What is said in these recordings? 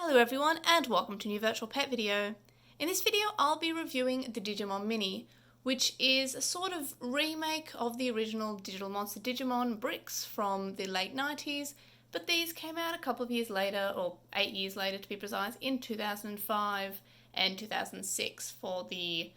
Hello everyone and welcome to a new virtual pet video. In this video I'll be reviewing the Digimon Mini, which is a sort of remake of the original Digital Monster Digimon bricks from the late 90s, but these came out a couple of years later, or 8 years later to be precise, in 2005 and 2006 for the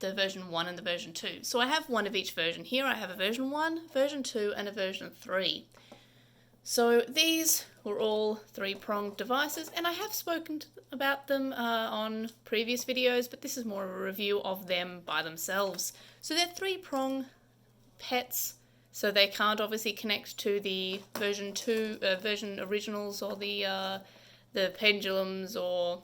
version 1 and the version 2. So I have one of each version here. I have a version 1, version 2 and a version 3. So these were all three-pronged devices, and I have spoken about them on previous videos, but this is more of a review of them by themselves. So they're three-prong pets, so they can't obviously connect to the version originals or the pendulums or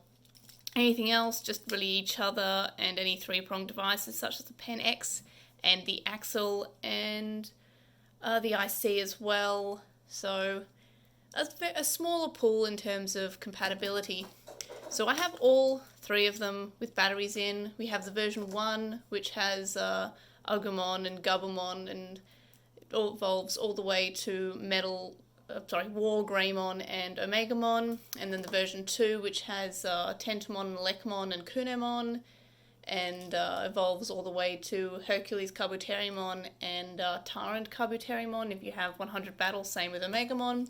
anything else, just really each other and any three-pronged devices such as the Pen X and the Axle and the IC as well. So a smaller pool in terms of compatibility. So I have all three of them with batteries in. We have the version 1, which has Agumon and Gabumon, and it all evolves all the way to War Greymon and Omegamon. And then the version 2, which has Tentomon, Lekmon and Kunemon, and evolves all the way to Hercules Kabuterimon and Tyrant Kabuterimon if you have 100 battles, same with Omegamon.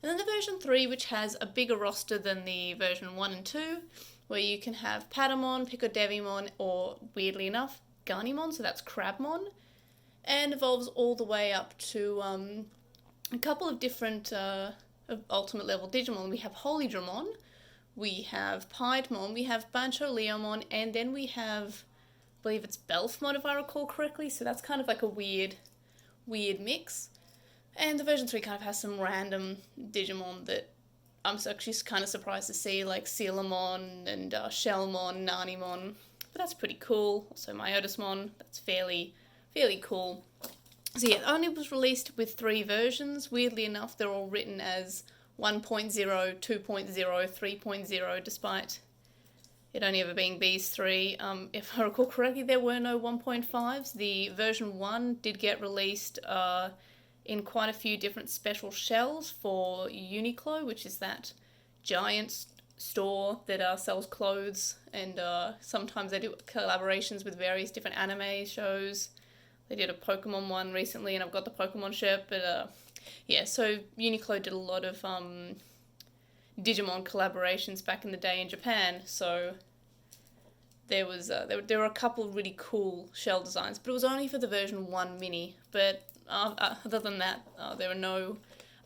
And then the version 3, which has a bigger roster than the version 1 and 2, where you can have Patamon, Picodevimon, or weirdly enough, Garnimon, so that's Crabmon, and evolves all the way up to a couple of different ultimate level Digimon. We have Holydramon, we have Piedmon, we have Bancho-Leomon, and then we have, I believe it's Belphmon if I recall correctly, so that's kind of like a weird mix. And the version 3 kind of has some random Digimon that I'm actually kind of surprised to see, like Sealamon and Shellmon, Nanimon, but that's pretty cool. Also Myotismon, that's fairly cool. So yeah, it only was released with 3 versions. Weirdly enough, they're all written as 1.0, 2.0, 3.0, despite it only ever being these 3. If I recall correctly, there were no 1.5s. The version 1 did get released in quite a few different special shells for Uniqlo, which is that giant store that sells clothes, and sometimes they do collaborations with various different anime shows. They did a Pokemon one recently, and I've got the Pokemon shirt, but yeah, so Uniqlo did a lot of Digimon collaborations back in the day in Japan, so there were a couple of really cool shell designs, but it was only for the version 1 mini, but other than that, there were no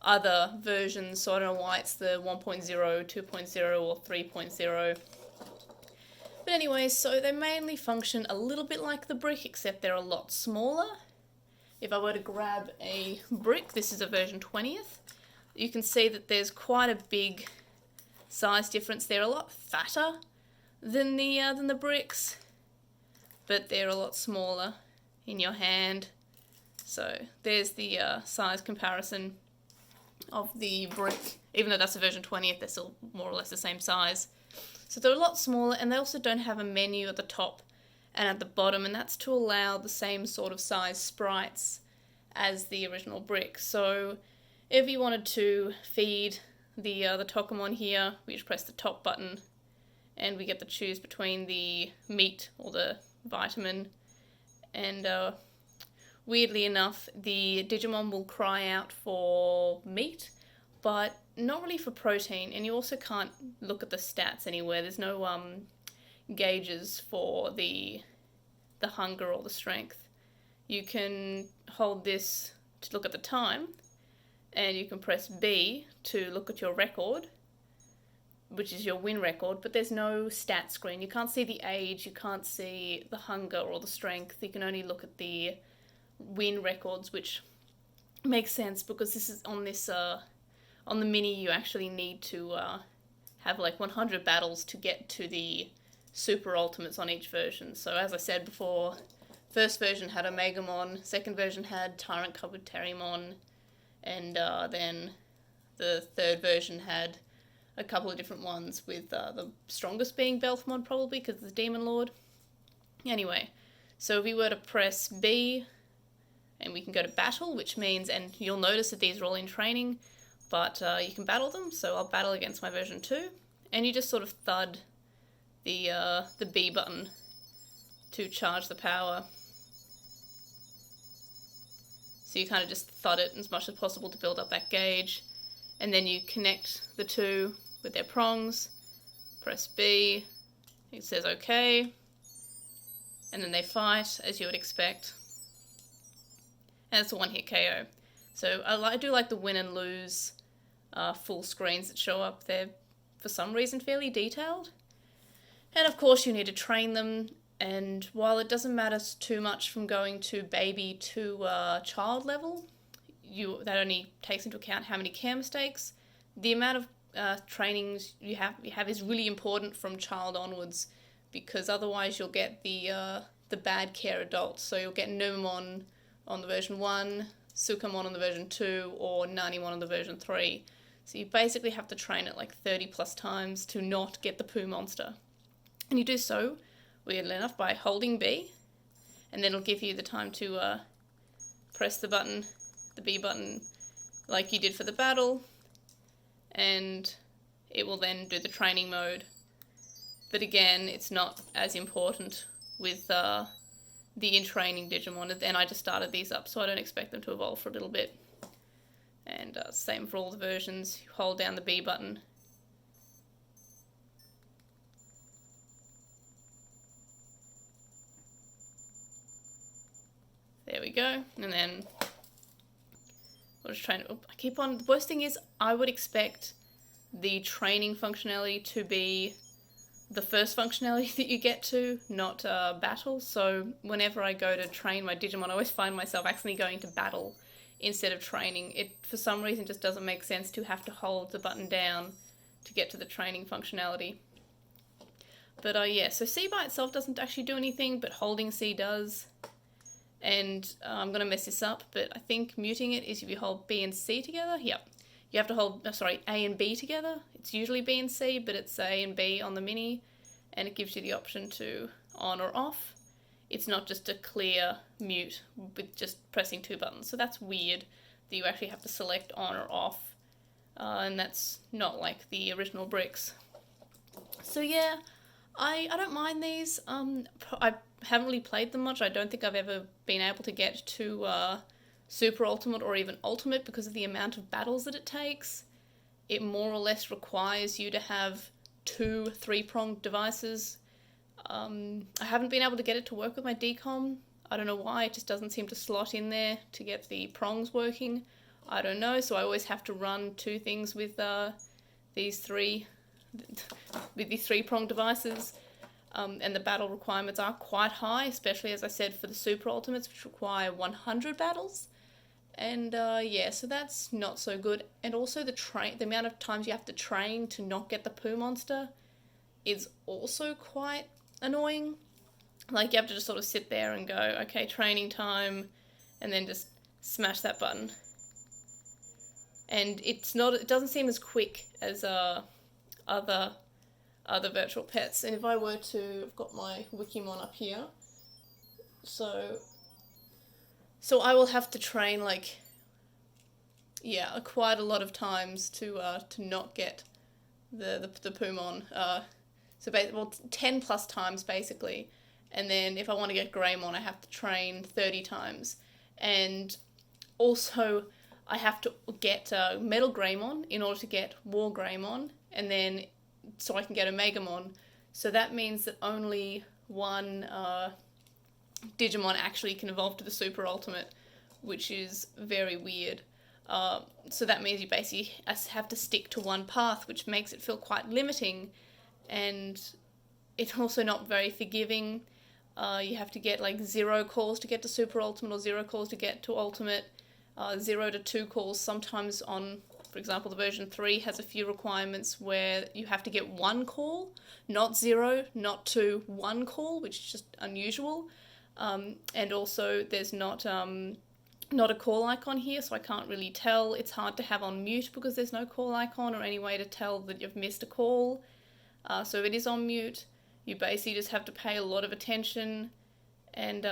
other versions, so I don't know why it's the 1.0, 2.0 or 3.0. But anyway, so they mainly function a little bit like the brick, except they're a lot smaller. If I were to grab a brick, this is a version 20th, you can see that there's quite a big size difference. They're a lot fatter than the bricks, but they're a lot smaller in your hand. So there's the size comparison of the brick. Even though that's a version 20th, they're still more or less the same size. So they're a lot smaller, and they also don't have a menu at the top and at the bottom, and that's to allow the same sort of size sprites as the original brick. So if you wanted to feed the Tokamon here, we just press the top button and we get to choose between the meat or the vitamin, and weirdly enough, the Digimon will cry out for meat, but not really for protein, and you also can't look at the stats anywhere. There's no gauges for the hunger or the strength. You can hold this to look at the time, and you can press B to look at your record, which is your win record, but there's no stat screen. You can't see the age, you can't see the hunger or the strength. You can only look at the win records, which makes sense because this is on the Mini. You actually need to have like 100 battles to get to the super ultimates on each version. So as I said before, first version had Omegamon, second version had Tyrant Kabuterimon, and then the third version had a couple of different ones, with the strongest being Belphmon probably because it's the Demon Lord. Anyway, so if we were to press B, and we can go to battle, which means, and you'll notice that these are all in training, but you can battle them. So I'll battle against my version 2, and you just sort of thud the B button to charge the power. So you kind of just thud it as much as possible to build up that gauge, and then you connect the two with their prongs, press B, it says OK, and then they fight as you would expect, and it's a one-hit KO. So I do like the win and lose full screens that show up. They're, for some reason, fairly detailed. And of course you need to train them, and while it doesn't matter too much from going to baby to child level, that only takes into account how many care mistakes. The amount of trainings you have is really important from child onwards, because otherwise you'll get the bad care adults. So you'll get Numamon on the version 1, Sukamon on the version 2, or Nanimon on the version 3. So you basically have to train it like 30 plus times to not get the poo monster. And you do so, weirdly enough, by holding B, and then it'll give you the time to press the button, the B button, like you did for the battle, and it will then do the training mode. But again, it's not as important with the in-training Digimon, and I just started these up, so I don't expect them to evolve for a little bit. And same for all the versions, you hold down the B button. There we go, and then we'll just train. I keep on. The worst thing is, I would expect the training functionality to be the first functionality that you get to, not battle. So whenever I go to train my Digimon, I always find myself accidentally going to battle instead of training. It, for some reason, just doesn't make sense to have to hold the button down to get to the training functionality. But yeah, so C by itself doesn't actually do anything, but holding C does. And I'm going to mess this up, but I think muting it is if you hold B and C together. Yep. You have to hold, A and B together. It's usually B and C, but it's A and B on the Mini, and it gives you the option to on or off. It's not just a clear mute with just pressing two buttons. So that's weird that you actually have to select on or off, and that's not like the original bricks. So yeah, I don't mind these. I haven't really played them much. I don't think I've ever been able to get to Super Ultimate or even Ultimate because of the amount of battles that it takes. It more or less requires you to have 2 3-pronged devices. I haven't been able to get it to work with my DCOM. I don't know why, it just doesn't seem to slot in there to get the prongs working. I don't know, so I always have to run 2 things with these 3-pronged devices. And the battle requirements are quite high, especially, as I said, for the Super Ultimates, which require 100 battles. And yeah, so that's not so good. And also the amount of times you have to train to not get the poo monster is also quite annoying. Like, you have to just sort of sit there and go, okay, training time, and then just smash that button. And it doesn't seem as quick as other virtual pets. And if I were to, I've got my Wikimon up here, so I will have to train quite a lot of times to not get the Pumon. So 10 plus times basically, and then if I want to get Greymon, I have to train 30 times, and also I have to get Metal Greymon in order to get War Greymon, and then so I can get Omegamon. So that means that only one Digimon actually can evolve to the Super Ultimate, which is very weird. So that means you basically have to stick to one path, which makes it feel quite limiting, and it's also not very forgiving. You have to get 0 calls to get to Super Ultimate, or 0 calls to get to Ultimate, 0 to 2 calls sometimes on. For example, the version 3 has a few requirements where you have to get 1 call, not 0, not 2, 1 call, which is just unusual. And also there's not a call icon here, so I can't really tell. It's hard to have on mute because there's no call icon or any way to tell that you've missed a call. So if it is on mute, you basically just have to pay a lot of attention. And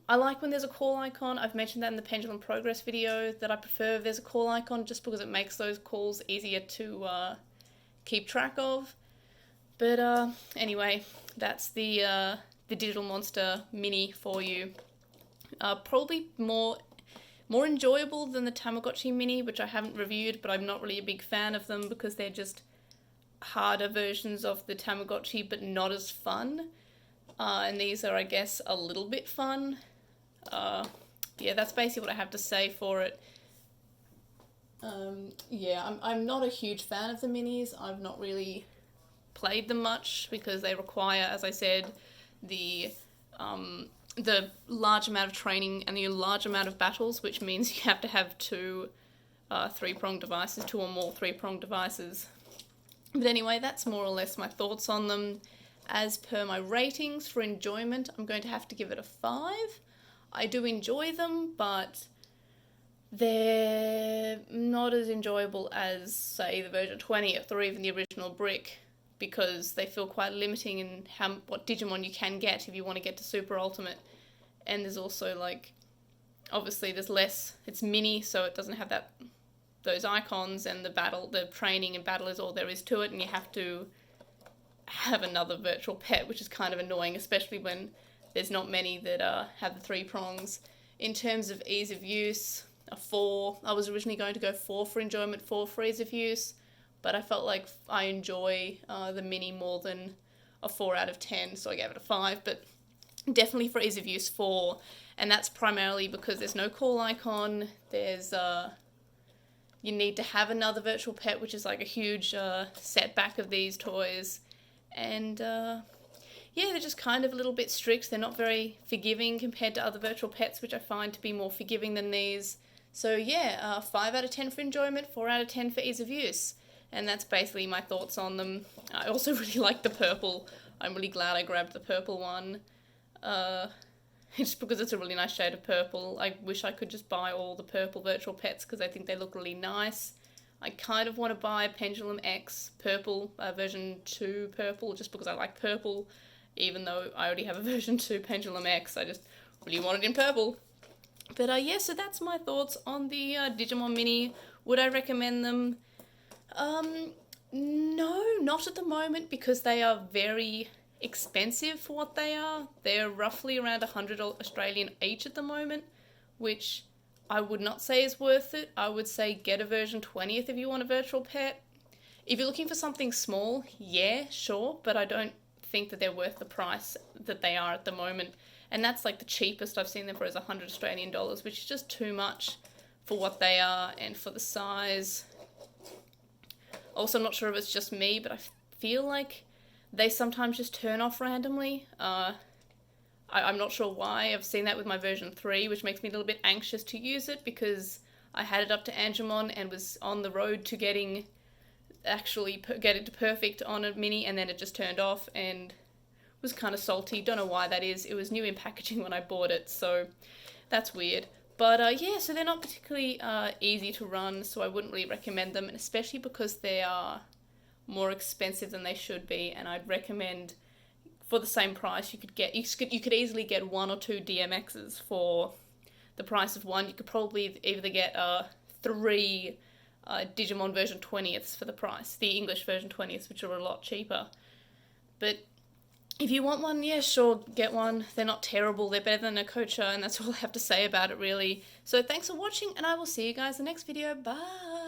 I like when there's a call icon. I've mentioned that in the Pendulum Progress video, that I prefer if there's a call icon just because it makes those calls easier to keep track of. But anyway, that's the Digital Monster Mini for you. Probably more enjoyable than the Tamagotchi Mini, which I haven't reviewed, but I'm not really a big fan of them because they're just harder versions of the Tamagotchi, but not as fun. And these are, I guess, a little bit fun. Yeah, that's basically what I have to say for it. Yeah, I'm not a huge fan of the minis. I've not really played them much because they require, as I said, the large amount of training and the large amount of battles, which means you have to have two three-pronged devices, two or more three-pronged devices. But anyway, that's more or less my thoughts on them. As per my ratings for enjoyment, I'm going to have to give it a 5. I do enjoy them, but they're not as enjoyable as, say, the version 20th or even the original Brick, because they feel quite limiting in what Digimon you can get if you want to get to Super Ultimate. And there's also, like, obviously there's less, it's mini, so it doesn't have those icons, and the training and battle is all there is to it, and you have to have another virtual pet, which is kind of annoying, especially when there's not many that have the 3 prongs. In terms of ease of use, a 4. I was originally going to go 4 for enjoyment, 4 for ease of use, but I felt like I enjoy the Mini more than a 4 out of 10, so I gave it a 5, but definitely for ease of use 4, and that's primarily because there's no call icon, there's you need to have another virtual pet, which is like a huge setback of these toys. And yeah, they're just kind of a little bit strict. They're not very forgiving compared to other virtual pets, which I find to be more forgiving than these. So yeah, 5 out of 10 for enjoyment, 4 out of 10 for ease of use. And that's basically my thoughts on them. I also really like the purple. I'm really glad I grabbed the purple one. Just because it's a really nice shade of purple. I wish I could just buy all the purple virtual pets because I think they look really nice. I kind of want to buy Pendulum X purple, version 2 purple, just because I like purple, even though I already have a version 2 Pendulum X. I just really want it in purple. But yeah, so that's my thoughts on the Digimon Mini. Would I recommend them? No, not at the moment, because they are very expensive for what they are. They're roughly around 100 Australian each at the moment, which I would not say is worth it. I would say get a version 20th if you want a virtual pet. If you're looking for something small, yeah, sure, but I don't think that they're worth the price that they are at the moment. And that's like the cheapest I've seen them for is 100 Australian dollars, which is just too much for what they are and for the size. Also, I'm not sure if it's just me, but I feel like they sometimes just turn off randomly. I'm not sure why. I've seen that with my version 3, which makes me a little bit anxious to use it because I had it up to Angemon and was on the road to get it to perfect on a Mini, and then it just turned off and was kind of salty. Don't know why that is. It was new in packaging when I bought it, so that's weird. But yeah, so they're not particularly easy to run, so I wouldn't really recommend them, and especially because they are more expensive than they should be, and I'd recommend for the same price you could easily get 1 or 2 DMXs for the price of one. You could probably either get 3 Digimon version 20ths for the price, the English version 20ths, which are a lot cheaper. But if you want one, yeah, sure, get one. They're not terrible, they're better than a Kocha, and that's all I have to say about it, really. So thanks for watching, and I will see you guys in the next video. Bye!